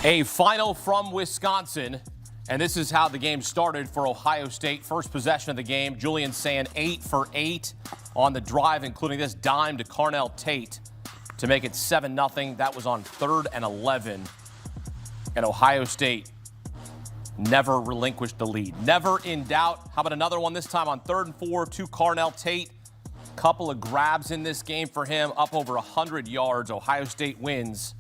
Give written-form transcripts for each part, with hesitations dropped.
A final from Wisconsin, and this is how the game started for Ohio State. First possession of the game, Julian Sand 8 for 8 on the drive, including this dime to Kanell Tate to make it 7-0. That was on 3rd and 11. And Ohio State never relinquished the lead. Never in doubt. How about another one this time on 3rd and 4 to Kanell Tate? Couple of grabs in this game for him, up over 100 yards. Ohio State wins,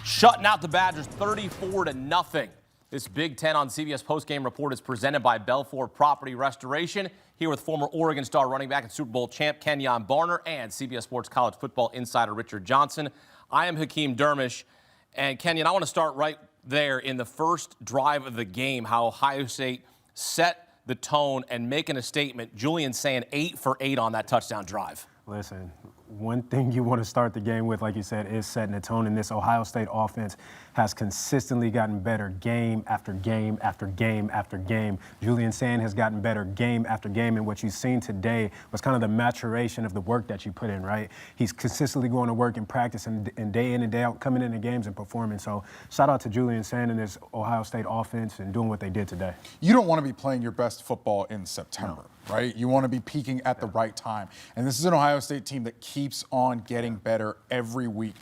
shutting out the Badgers 34-0. This Big Ten on CBS postgame report is presented by Belfour Property Restoration. Here with former Oregon star running back and Super Bowl champ Kenjon and CBS Sports college football insider Richard Johnson. I am Hakeem Dermish. And Kenyon, I want to start right there in the first drive of the game, how Ohio State set the tone and making a statement. Julian Sand 8 for 8 on that touchdown drive. Listen, one thing you want to start the game with, like you said, is setting the tone. And this Ohio State offense has consistently gotten better game after game after game after game. Julian Sand has gotten better game after game. And what you've seen today was kind of the maturation of the work that you put in, right? He's consistently going to work and practice and day in and day out, coming into games and performing. So shout out to Julian Sand and this Ohio State offense and doing what they did today. You don't want to be playing your best football in September. No. Right? You want to be peaking at the right time. And this is an Ohio State team that keeps on getting better every week.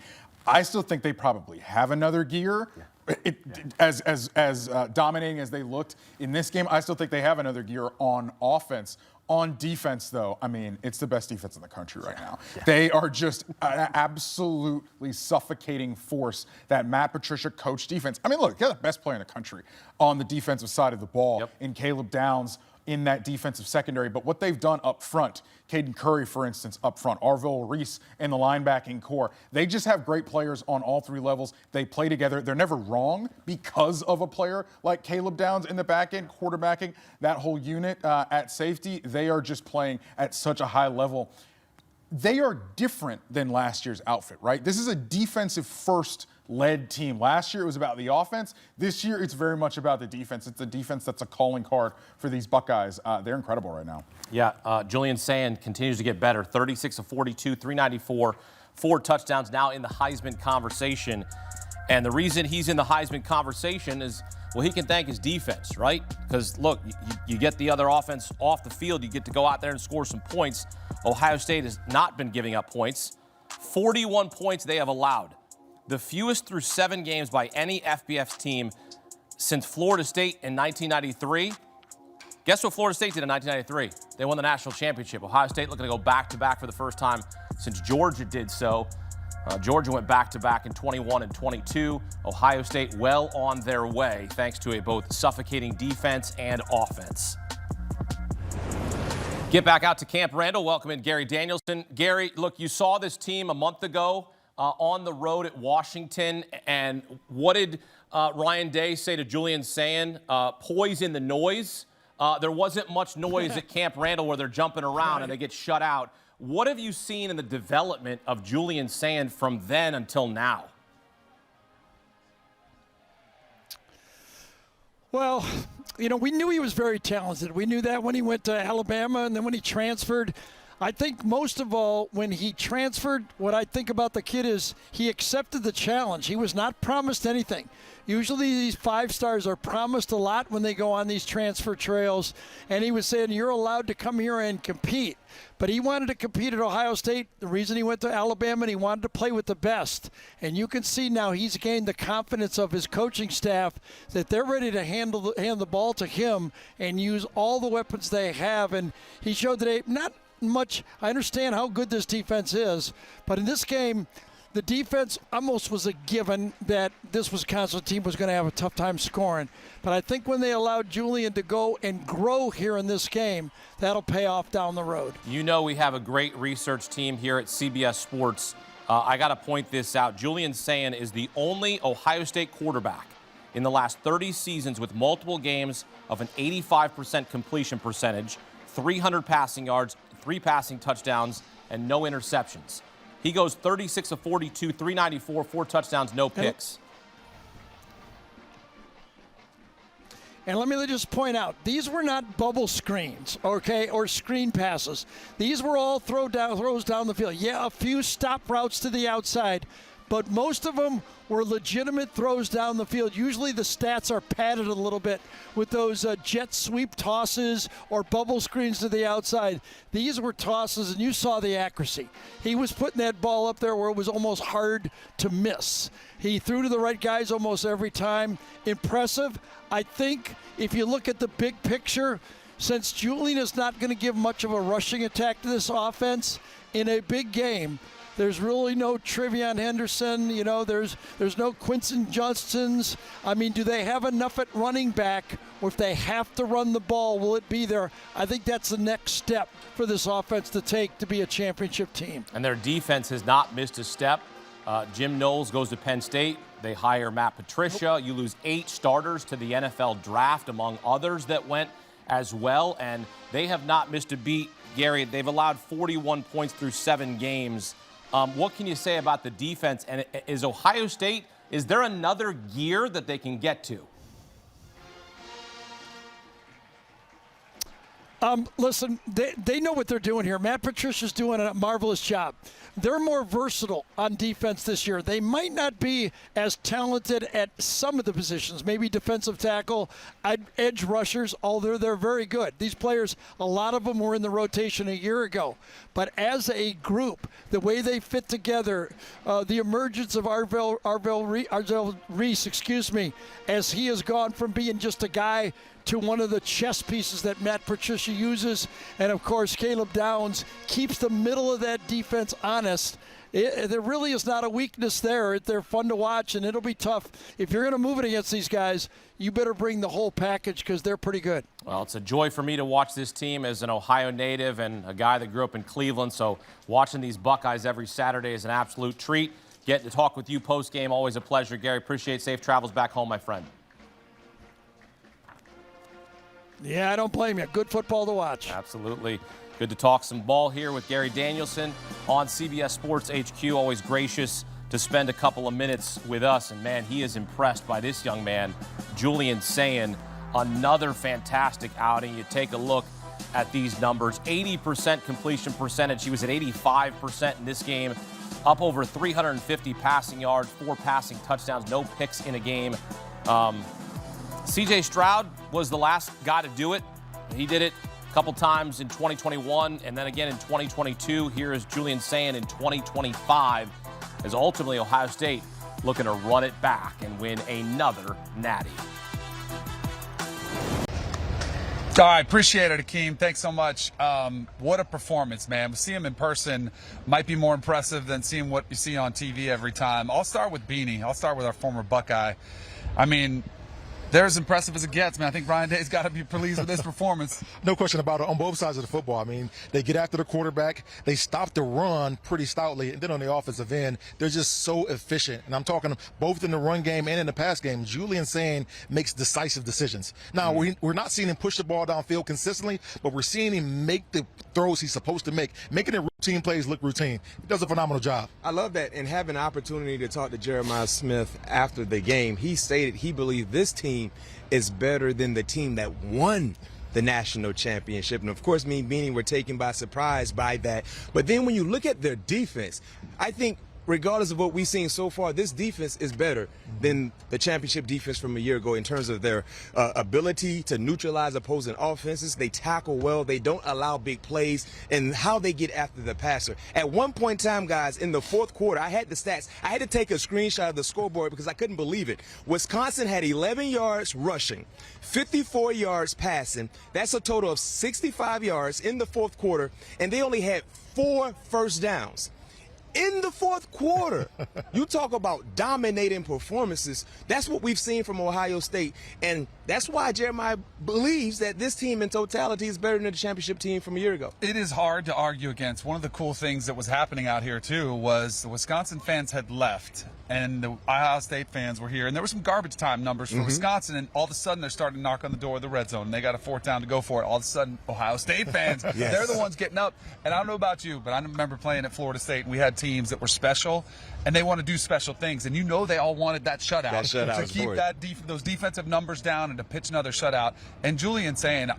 I still think they probably have another gear. As dominating as they looked in this game, I still think they have another gear on offense. On defense, though, I mean, it's the best defense in the country right now. Yeah. They are just an absolutely suffocating force, that Matt Patricia coach defense. I mean, look, they're the best player in the country on the defensive side of the ball in Caleb Downs in that defensive secondary. But what they've done up front, Caden Curry, for instance, up front, Arvil Reese in the linebacking core, they just have great players on all three levels. They play together. They're never wrong because of a player like Caleb Downs in the back end, quarterbacking that whole unit at safety. They are just playing at such a high level. They are different than last year's outfit, right? This is a defensive first led team. Last year it was about the offense. This year it's very much about the defense. It's a defense that's a calling card for these Buckeyes. They're incredible right now. Yeah, Julian Sand continues to get better. 36 of 42, 394, 4 touchdowns, now in the Heisman conversation. And the reason he's in the Heisman conversation is, well, he can thank his defense, right? Because, look, you get the other offense off the field. You get to go out there and score some points. Ohio State has not been giving up points. 41 points they have allowed. The fewest through 7 games by any FBS team since Florida State in 1993. Guess what Florida State did in 1993? They won the national championship. Ohio State looking to go back-to-back for the first time since Georgia did so. Georgia went back-to-back in 21 and 22. Ohio State well on their way, thanks to a both suffocating defense and offense. Get back out to Camp Randall. Welcome in Gary Danielson. Gary, look, you saw this team a month ago on the road at Washington, and what did Ryan Day say to Julian Sand? Poise in the noise. There wasn't much noise at Camp Randall where they're jumping around and they get shut out. What have you seen in the development of Julian Sand from then until now? Well, you know, we knew he was very talented. We knew that when he went to Alabama and then when he transferred. I think most of all, when he transferred, what I think about the kid is he accepted the challenge. He was not promised anything. Usually these 5-stars are promised a lot when they go on these transfer trails. And he was saying, you're allowed to come here and compete. But he wanted to compete at Ohio State. The reason he went to Alabama, and he wanted to play with the best. And you can see now he's gained the confidence of his coaching staff that they're ready to hand the ball to him and use all the weapons they have. And he showed today, not much. I understand how good this defense is, but in this game, the defense almost was a given that this Wisconsin team was going to have a tough time scoring. But I think when they allowed Julian to go and grow here in this game, that'll pay off down the road. You know we have a great research team here at CBS Sports. I got to point this out. Julian Sand is the only Ohio State quarterback in the last 30 seasons with multiple games of an 85% completion percentage, 300 passing yards, 3 passing touchdowns, and no interceptions. He goes 36 of 42, 394, 4 touchdowns, no picks. And let me just point out, these were not bubble screens, okay, or screen passes. These were all throws down the field. Yeah, a few stop routes to the outside, but most of them were legitimate throws down the field. Usually the stats are padded a little bit with those jet sweep tosses or bubble screens to the outside. These were tosses, and you saw the accuracy. He was putting that ball up there where it was almost hard to miss. He threw to the right guys almost every time. Impressive. I think if you look at the big picture, since Julian is not going to give much of a rushing attack to this offense in a big game, there's really no Trevion Henderson. You know, there's no Quinton Johnsons. I mean, do they have enough at running back? Or if they have to run the ball, will it be there? I think that's the next step for this offense to take to be a championship team. And their defense has not missed a step. Jim Knowles goes to Penn State. They hire Matt Patricia. You lose 8 starters to the NFL draft, among others that went as well. And they have not missed a beat, Gary. They've allowed 41 points through 7 games. What can you say about the defense? And is Ohio State, is there another gear that they can get to? Listen, they know what they're doing here. Matt Patricia's doing a marvelous job. They're more versatile on defense this year. They might not be as talented at some of the positions, maybe defensive tackle, edge rushers, although they're very good. These players, a lot of them were in the rotation a year ago. But as a group, the way they fit together, the emergence of Arvell Reese, as he has gone from being just a guy to one of the chess pieces that Matt Patricia uses. And, of course, Caleb Downs keeps the middle of that defense honest. There really is not a weakness there. They're fun to watch, and it'll be tough. If you're going to move it against these guys, you better bring the whole package because they're pretty good. Well, it's a joy for me to watch this team as an Ohio native and a guy that grew up in Cleveland. So watching these Buckeyes every Saturday is an absolute treat. Getting to talk with you post-game, always a pleasure. Gary, appreciate safe travels back home, my friend. Yeah, I don't blame you. Good football to watch. Absolutely. Good to talk some ball here with Gary Danielson on CBS Sports HQ. Always gracious to spend a couple of minutes with us. And, man, he is impressed by this young man, Julian Sayin. Another fantastic outing. You take a look at these numbers. 80% completion percentage. He was at 85% in this game. Up over 350 passing yards, 4 passing touchdowns, no picks in a game. C.J. Stroud was the last guy to do it. He did it a couple times in 2021 and then again in 2022. Here is Julian Sayin in 2025 as ultimately Ohio State looking to run it back and win another natty. All right, appreciate it, Akeem. Thanks so much. What a performance, man. See him in person might be more impressive than seeing what you see on TV every time. I'll start with Beanie. I'll start with our former Buckeye. I mean, they're as impressive as it gets, man. I think Ryan Day's got to be pleased with this performance. No question about it on both sides of the football. I mean, they get after the quarterback. They stop the run pretty stoutly. And then on the offensive end, they're just so efficient. And I'm talking both in the run game and in the pass game. Julian Sayin makes decisive decisions. Now, we're not seeing him push the ball downfield consistently, but we're seeing him make the throws he's supposed to make, making the routine plays look routine. He does a phenomenal job. I love that. And having an opportunity to talk to Jeremiah Smith after the game, he stated he believed this team is better than the team that won the national championship. And, of course, me and Beanie were taken by surprise by that. But then when you look at their defense, I think regardless of what we've seen so far, this defense is better than the championship defense from a year ago in terms of their ability to neutralize opposing offenses. They tackle well. They don't allow big plays, and how they get after the passer. At one point in time, guys, in the fourth quarter, I had the stats. I had to take a screenshot of the scoreboard because I couldn't believe it. Wisconsin had 11 yards rushing, 54 yards passing. That's a total of 65 yards in the fourth quarter, and they only had 4 first downs. In the fourth quarter, you talk about dominating performances. That's what we've seen from Ohio State, and that's why Jeremiah believes that this team in totality is better than the championship team from a year ago. It is hard to argue against. One of the cool things that was happening out here, too, was the Wisconsin fans had left, and the Ohio State fans were here, and there were some garbage time numbers for Wisconsin, and all of a sudden they're starting to knock on the door of the red zone, and they got a 4th down to go for it. All of a sudden, Ohio State fans, they're the ones getting up. And I don't know about you, but I remember playing at Florida State, and we had teams that were special, and they want to do special things. And you know they all wanted that shutout. That shutout, to of keep course. those defensive numbers down and to pitch another shutout. And Julian saying,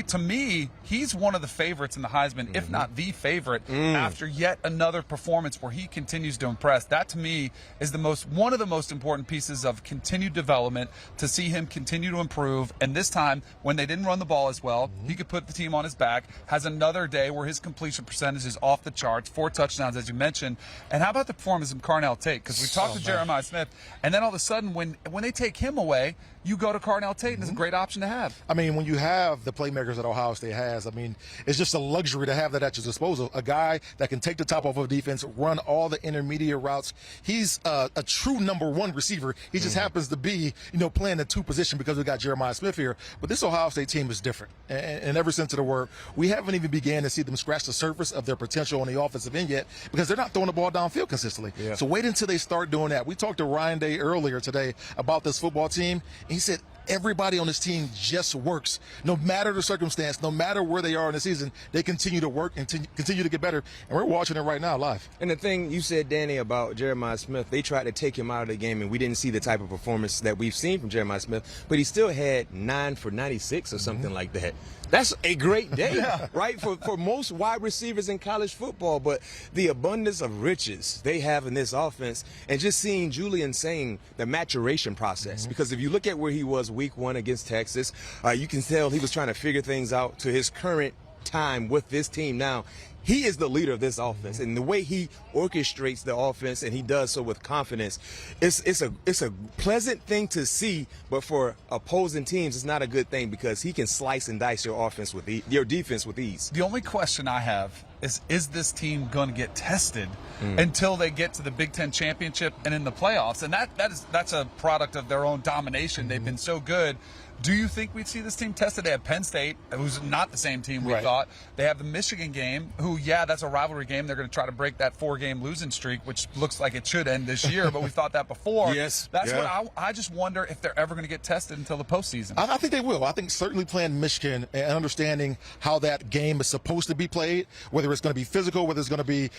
to me, he's one of the favorites in the Heisman, if not the favorite, after yet another performance where he continues to impress. That, to me, is one of the most important pieces of continued development, to see him continue to improve. And this time, when they didn't run the ball as well, he could put the team on his back, has another day where his completion percentage is off the charts, 4 touchdowns, as you mentioned. And how about the performance of Kanell Tate? Because we talked to Jeremiah Smith, and then all of a sudden, when they take him away, you go to Kanell Tate, and it's a great option to have. I mean, when you have the playmakers that Ohio State has, I mean, it's just a luxury to have that at your disposal. A guy that can take the top off of defense, run all the intermediate routes. He's a true number 1 receiver. He just happens to be, playing the 2 position because we got Jeremiah Smith here. But this Ohio State team is different. In every sense of the word, we haven't even began to see them scratch the surface of their potential on the offensive end yet, because they're not throwing the ball downfield consistently. Yeah. So wait until they start doing that. We talked to Ryan Day earlier today about this football team, and he said everybody on this team just works. No matter the circumstance, no matter where they are in the season, they continue to work and continue to get better. And we're watching it right now live. And the thing you said, Danny, about Jeremiah Smith, they tried to take him out of the game, and we didn't see the type of performance that we've seen from Jeremiah Smith, but he still had 9 for 96 or something like that. That's a great day, right, for most wide receivers in college football. But the abundance of riches they have in this offense, and just seeing Julian saying the maturation process, because if you look at where he was week 1 against Texas, you can tell he was trying to figure things out to his current time with this team now. He is the leader of this offense, and the way he orchestrates the offense, and he does so with confidence, it's a pleasant thing to see. But for opposing teams, it's not a good thing, because he can slice and dice your offense with your defense with ease. The only question I have is this team going to get tested until they get to the Big Ten championship and in the playoffs? And that's a product of their own domination. They've been so good. Do you think we'd see this team tested? They have Penn State, who's not the same team we thought. They have the Michigan game, who, that's a rivalry game. They're going to try to break that 4-game losing streak, which looks like it should end this year, but we thought that before. Yes. That's what I just wonder if they're ever going to get tested until the postseason. I think they will. I think certainly playing Michigan and understanding how that game is supposed to be played, whether it's going to be physical, whether it's going to be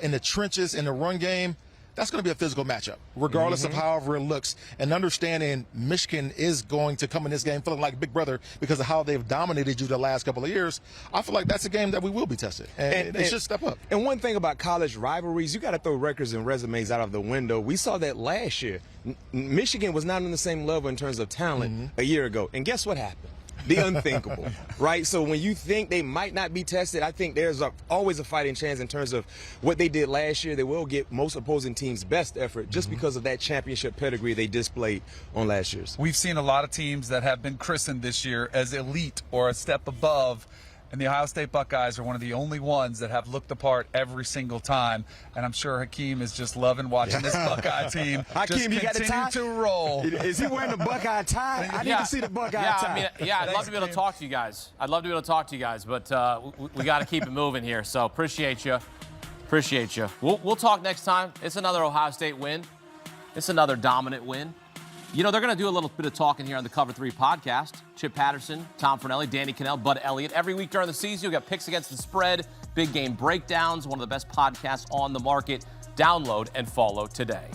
in the trenches, in the run game, that's going to be a physical matchup, regardless of however it looks. And understanding Michigan is going to come in this game feeling like Big Brother because of how they've dominated you the last couple of years. I feel like that's a game that we will be tested, and they should step up. And one thing about college rivalries, you got to throw records and resumes out of the window. We saw that last year. Michigan was not on the same level in terms of talent a year ago. And guess what happened? The unthinkable, right? So when you think they might not be tested, I think there's always a fighting chance in terms of what they did last year. They will get most opposing teams' best effort just because of that championship pedigree they displayed on last year's. We've seen a lot of teams that have been christened this year as elite or a step above, and the Ohio State Buckeyes are one of the only ones that have looked the part every single time. And I'm sure Hakeem is just loving watching this Buckeye team Hakeem, you got the tie? to roll. Is he wearing the Buckeye tie? I need to see the Buckeye tie. I'd love to be able to talk to you guys. But we got to keep it moving here. So appreciate you. We'll talk next time. It's another Ohio State win. It's another dominant win. They're going to do a little bit of talking here on the Cover 3 podcast. Chip Patterson, Tom Fornelli, Danny Kanell, Bud Elliott. Every week during the season, you'll get picks against the spread, big game breakdowns, one of the best podcasts on the market. Download and follow today.